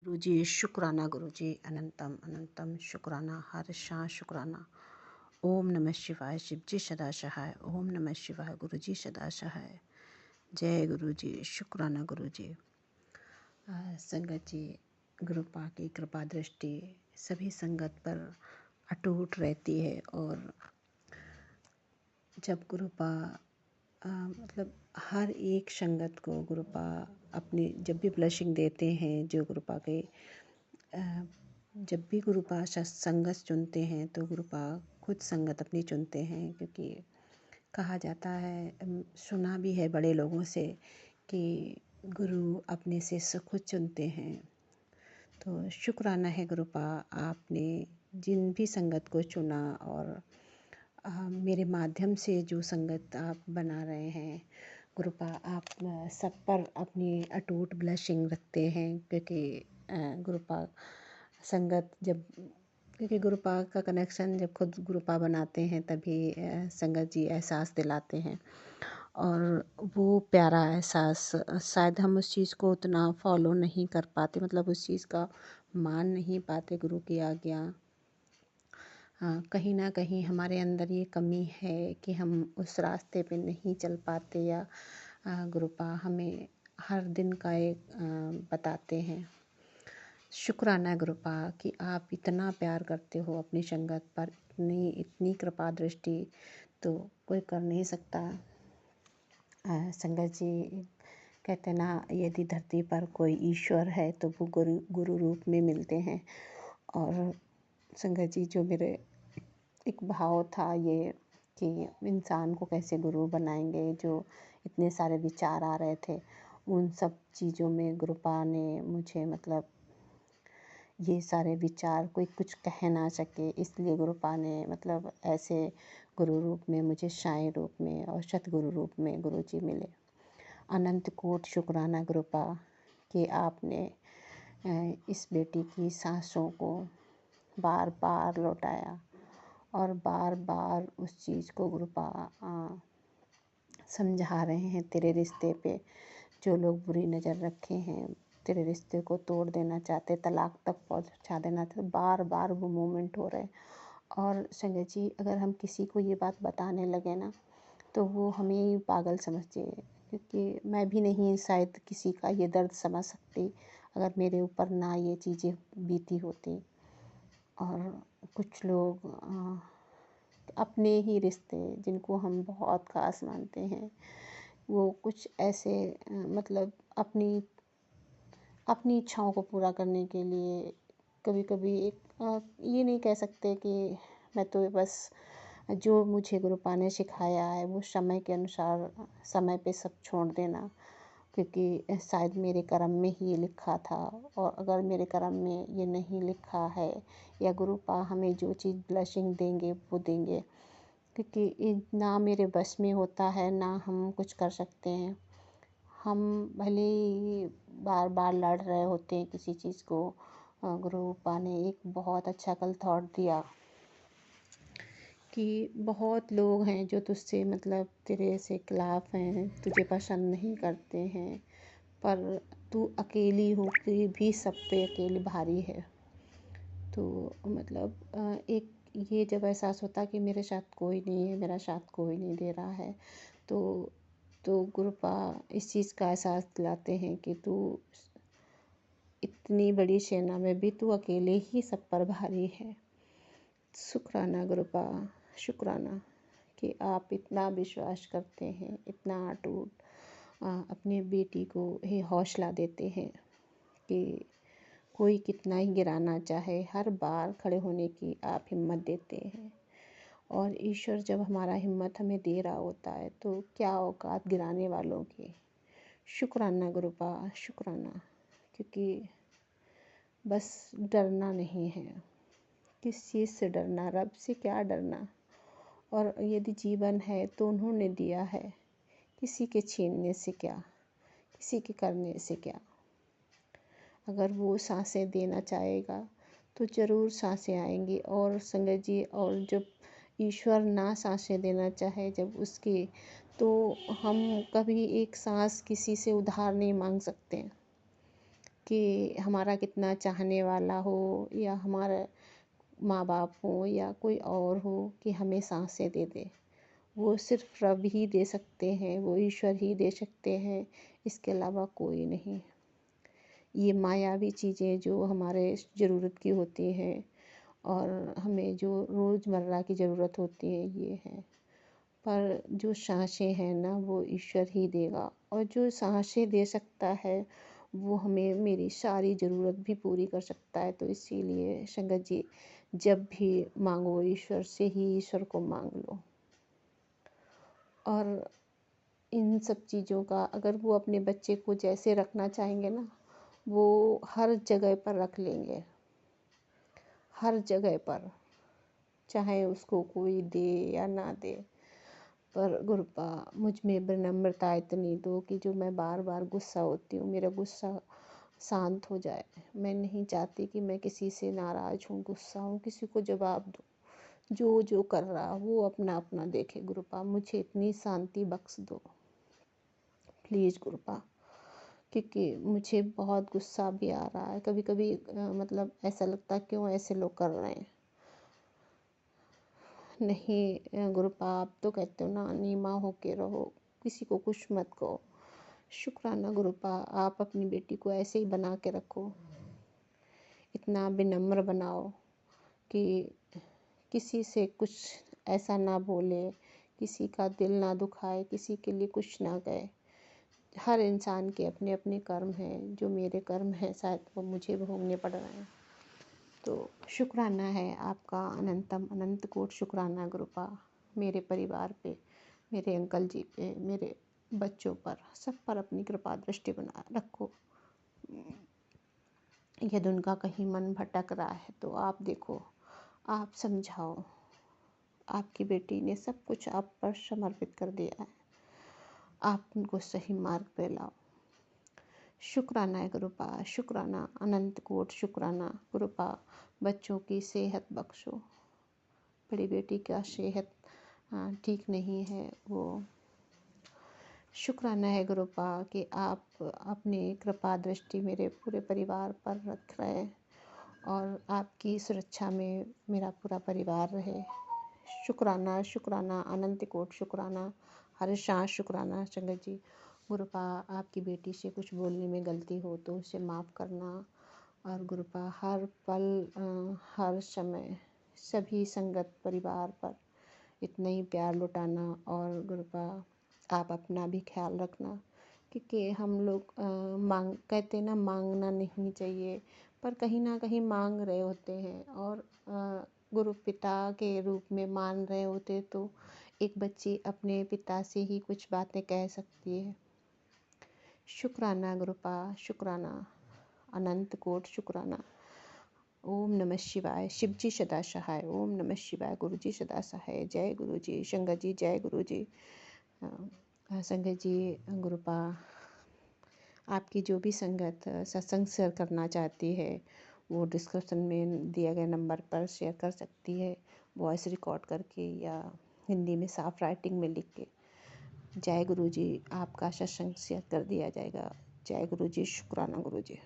गुरुजी शुक्राना, गुरुजी अनंतम अनंतम शुक्राना, हर शाह शुक्राना। ओम नमः शिवाय, शिव जी सदा सहाय। ओम नमः शिवाय, गुरुजी सदा सहाय। जय गुरुजी, शुक्राना गुरुजी। संगत जी, गुरुपा की कृपा दृष्टि सभी संगत पर अटूट रहती है। और जब गुरुपा मतलब हर एक संगत को गुरुपा अपनी जब भी ब्लेसिंग देते हैं, जो गुरुपा के जब भी गुरुपा संगत चुनते हैं तो गुरुपा खुद संगत अपनी चुनते हैं। क्योंकि कहा जाता है, सुना भी है बड़े लोगों से कि गुरु अपने से खुद चुनते हैं। तो शुक्राना है गुरुपा, आपने जिन भी संगत को चुना और मेरे माध्यम से जो संगत आप बना रहे हैं गुरुपा, आप सब पर अपनी अटूट ब्लेसिंग रखते हैं। क्योंकि गुरुपा संगत जब क्योंकि गुरुपा का कनेक्शन जब खुद गुरुपा बनाते हैं तभी संगत जी एहसास दिलाते हैं। और वो प्यारा एहसास शायद हम उस चीज़ को उतना फॉलो नहीं कर पाते, मतलब उस चीज़ का मान नहीं पाते। गुरु की आज्ञा कहीं ना कहीं हमारे अंदर ये कमी है कि हम उस रास्ते पे नहीं चल पाते, या गुरुपा हमें हर दिन का एक बताते हैं। शुक्राना गुरुपा कि आप इतना प्यार करते हो अपनी संगत पर, इतनी इतनी कृपा दृष्टि तो कोई कर नहीं सकता। संगत जी कहते ना, यदि धरती पर कोई ईश्वर है तो वो गुरु रूप में मिलते हैं। और संगत जी, जो मेरे एक भाव था ये कि इंसान को कैसे गुरु बनाएंगे, जो इतने सारे विचार आ रहे थे, उन सब चीज़ों में गुरुपा ने मुझे मतलब ये सारे विचार कोई कुछ कह ना सके, इसलिए गुरुपा ने मतलब ऐसे गुरु रूप में मुझे साईं रूप में और सतगुरु रूप में गुरुजी मिले। अनंत कोट शुक्राना गुरुपा कि आपने इस बेटी की सांसों को बार बार लौटाया और बार बार उस चीज़ को गुरुपा समझा रहे हैं। तेरे रिश्ते पे जो लोग बुरी नज़र रखे हैं, तेरे रिश्ते को तोड़ देना चाहते, तलाक तक पहुंचा देना चाहते, बार बार वो मूवमेंट हो रहे हैं। और संगत जी, अगर हम किसी को ये बात बताने लगे ना तो वो हमें पागल समझते हैं। क्योंकि मैं भी नहीं शायद किसी का ये दर्द समझ सकती अगर मेरे ऊपर ना ये चीज़ें बीती होती। और कुछ लोग अपने ही रिश्ते जिनको हम बहुत खास मानते हैं, वो कुछ ऐसे मतलब अपनी अपनी इच्छाओं को पूरा करने के लिए कभी कभी एक ये नहीं कह सकते कि मैं तो बस जो मुझे गुरुपा ने सिखाया है वो समय के अनुसार समय पे सब छोड़ देना। क्योंकि शायद मेरे कर्म में ही ये लिखा था, और अगर मेरे कर्म में ये नहीं लिखा है या गुरुपा हमें जो चीज़ ब्लेसिंग देंगे वो देंगे। क्योंकि ना मेरे बस में होता है, ना हम कुछ कर सकते हैं। हम भले ही बार बार लड़ रहे होते हैं किसी चीज़ को, गुरुपा ने एक बहुत अच्छा कल थॉट दिया कि बहुत लोग हैं जो तुझसे मतलब तेरे से खिलाफ हैं, तुझे पसंद नहीं करते हैं, पर तू अकेली हो के भी सब पे अकेली भारी है। तो मतलब एक ये जब एहसास होता कि मेरे साथ कोई नहीं है, मेरा साथ कोई नहीं दे रहा है, तो गुरुपा इस चीज़ का एहसास दिलाते हैं कि तू इतनी बड़ी सेना में भी तू अकेले ही सब पर भारी है। शुक्राना गुरुपा, शुक्राना कि आप इतना विश्वास करते हैं, इतना अटूट अपनी बेटी को ही हौसला देते हैं कि कोई कितना ही गिराना चाहे, हर बार खड़े होने की आप हिम्मत देते हैं। और ईश्वर जब हमारा हिम्मत हमें दे रहा होता है तो क्या औकात गिराने वालों की। शुक्राना गुरुपा, शुक्राना। क्योंकि बस डरना नहीं है, किस चीज़ से डरना, रब से क्या डरना। और यदि जीवन है तो उन्होंने दिया है, किसी के छीनने से क्या, किसी के करने से क्या। अगर वो सांसें देना चाहेगा तो ज़रूर सांसें आएंगी। और संगत जी, और जब ईश्वर ना सांसें देना चाहे जब उसकी, तो हम कभी एक सांस किसी से उधार नहीं मांग सकते। कि हमारा कितना चाहने वाला हो या हमारे माँ बाप हो या कोई और हो कि हमें सांसें दे दे। वो सिर्फ रब ही दे सकते हैं, वो ईश्वर ही दे सकते हैं, इसके अलावा कोई नहीं। ये मायावी चीज़ें जो हमारे ज़रूरत की होती हैं और हमें जो रोज़मर्रा की ज़रूरत होती है ये है। पर जो सांसें हैं ना वो ईश्वर ही देगा, और जो सांसें दे सकता है वो हमें मेरी सारी ज़रूरत भी पूरी कर सकता है। तो इसीलिए संगत जी, जब भी मांगो ईश्वर से ही ईश्वर को मांग लो। और इन सब चीज़ों का अगर वो अपने बच्चे को जैसे रखना चाहेंगे ना, वो हर जगह पर रख लेंगे, हर जगह पर, चाहे उसको कोई दे या ना दे। पर गुरुपा मुझ में विनम्रता इतनी दो कि जो मैं बार बार गुस्सा होती हूँ, मेरा गुस्सा शांत हो जाए। मैं नहीं चाहती कि मैं किसी से नाराज़ हूँ, गुस्सा हूँ, किसी को जवाब दूँ। जो जो कर रहा वो अपना अपना देखे गुरुपा, मुझे इतनी शांति बख्श दो प्लीज़ गुरुपा। क्योंकि मुझे बहुत गुस्सा भी आ रहा है कभी कभी, मतलब ऐसा लगता है क्यों ऐसे लोग कर रहे हैं। नहीं गुरुपा, आप तो कहते हो ना नीमा होके रहो, किसी को कुछ मत कहो। शुक्राना गुरुपा, आप अपनी बेटी को ऐसे ही बना के रखो, इतना विनम्र बनाओ कि किसी से कुछ ऐसा ना बोले, किसी का दिल ना दुखाए, किसी के लिए कुछ ना कहे। हर इंसान के अपने अपने कर्म हैं, जो मेरे कर्म हैं शायद वो मुझे भोगने पड़ रहे हैं। तो शुक्राना है आपका, अनंतम अनंत कोट शुक्राना गुरुपा, मेरे परिवार पे, मेरे अंकल जी पे, मेरे बच्चों पर, सब पर अपनी कृपा दृष्टि बना रखो। यदि उनका कहीं मन भटक रहा है तो आप देखो, आप समझाओ। आपकी बेटी ने सब कुछ आप पर समर्पित कर दिया है, आप उनको सही मार्ग पे लाओ। शुक्राना है गुरुपा, शुक्राना, अनंत कोट शुक्राना गुरुपा। बच्चों की सेहत बख्शो। बड़ी बेटी का सेहत ठीक नहीं है, वो शुक्राना है गुरुपा कि आप अपनी कृपा दृष्टि मेरे पूरे परिवार पर रख रहे हैं और आपकी सुरक्षा में मेरा पूरा परिवार रहे। शुक्राना शुक्राना, अनंत कोट शुक्राना, हर सांस शुक्राना। संगत जी, गुरुपा आपकी बेटी से कुछ बोलने में गलती हो तो उसे माफ़ करना, और गुरुपा हर पल हर समय सभी संगत परिवार पर इतना ही प्यार लुटाना। और गुरुपा आप अपना भी ख्याल रखना, क्योंकि हम लोग कहते ना मांगना नहीं चाहिए, पर कहीं ना कहीं मांग रहे होते हैं और गुरु पिता के रूप में मान रहे होते, तो एक बच्ची अपने पिता से ही कुछ बातें कह सकती है। शुक्राना गुरुपा, शुक्राना, अनंत कोट शुक्राना। ओम नमः शिवाय। शिव जी सदा सहाय। ओम नमः शिवाय। गुरु जी सदा सहाय। जय गुरु जी। संगत जी जय गुरु जी। संगत जी, गुरुपा आपकी जो भी संगत सत्संग शेयर करना चाहती है वो डिस्क्रिप्शन में दिए गए नंबर पर शेयर कर सकती है, वॉइस रिकॉर्ड करके या हिंदी में साफ राइटिंग में लिख के। जय गुरु जी, आपका सत्संग शेयर कर दिया जाएगा। जय गुरु जी। शुक्राना गुरु जी।